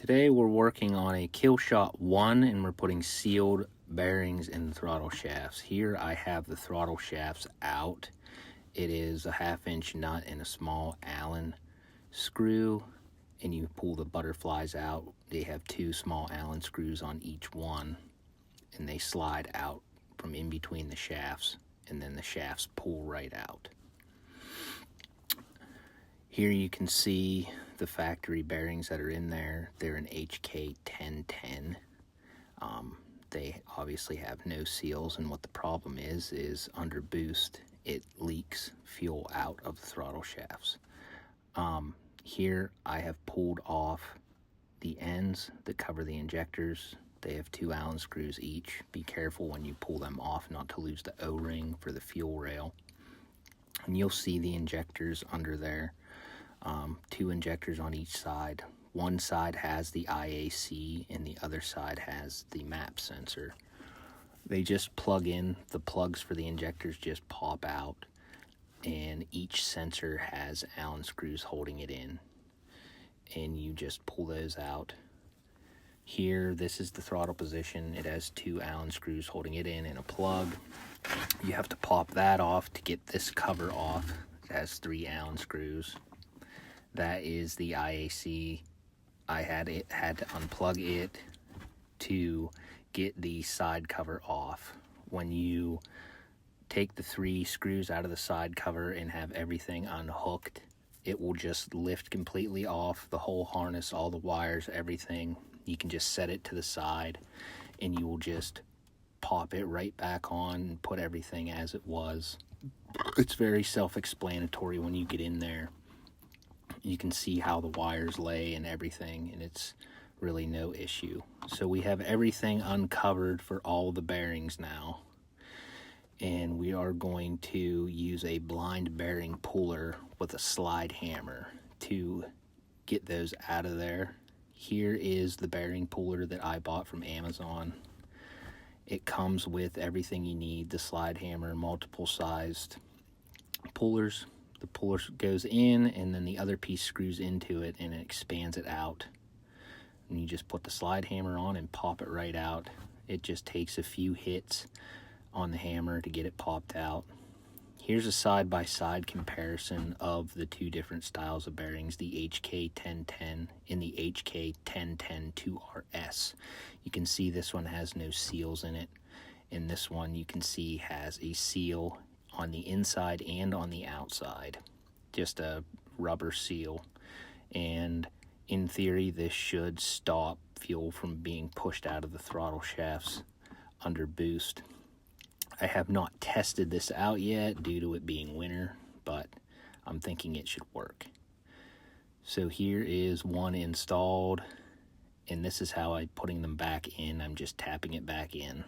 Today we're working on a kill shot 1 and we're putting sealed bearings in the throttle shafts. Here I have the throttle shafts out. It is a 1/2-inch nut and a small Allen screw, and you pull the butterflies out. They have 2 small Allen screws on each one, and they slide out from in between the shafts, and then the shafts pull right out. Here you can see the factory bearings that are in there. They're an HK 1010. They obviously have no seals, and what the problem is under boost, it leaks fuel out of the throttle shafts. Here I have pulled off the ends that cover the injectors. They have 2 Allen screws each. Be careful when you pull them off not to lose the O-ring for the fuel rail. And you'll see the injectors under there. 2 injectors on each side. One side has the IAC and the other side has the map sensor. They just plug in. The plugs for the injectors just pop out, and each sensor has Allen screws holding it in, and you just pull those out. Here, this is the throttle position. It has 2 Allen screws holding it in and a plug. You have to pop that off to get this cover off. It has 3 Allen screws. That is the IAC. I had to unplug it to get the side cover off. When you take the 3 screws out of the side cover and have everything unhooked, it will just lift completely off, the whole harness, all the wires, everything. You can just set it to the side and you will just pop it right back on and put everything as it was. It's very self-explanatory when you get in there. You can see how the wires lay and everything, and it's really no issue. So we have everything uncovered for all the bearings now, and we are going to use a blind bearing puller with a slide hammer to get those out of there. Here is the bearing puller that I bought from Amazon. It comes with everything you need: the slide hammer, multiple sized pullers. The puller goes in, and then the other piece screws into it, and it expands it out. And you just put the slide hammer on and pop it right out. It just takes a few hits on the hammer to get it popped out. Here's a side-by-side comparison of the 2 different styles of bearings, the HK 1010 and the HK 1010 2RS. You can see this one has no seals in it, and this one you can see has a seal on the inside and on the outside, just a rubber seal. And in theory, this should stop fuel from being pushed out of the throttle shafts under boost. I have not tested this out yet due to it being winter, but I'm thinking it should work. So here is one installed, and this is how I'm putting them back in. I'm just tapping it back in.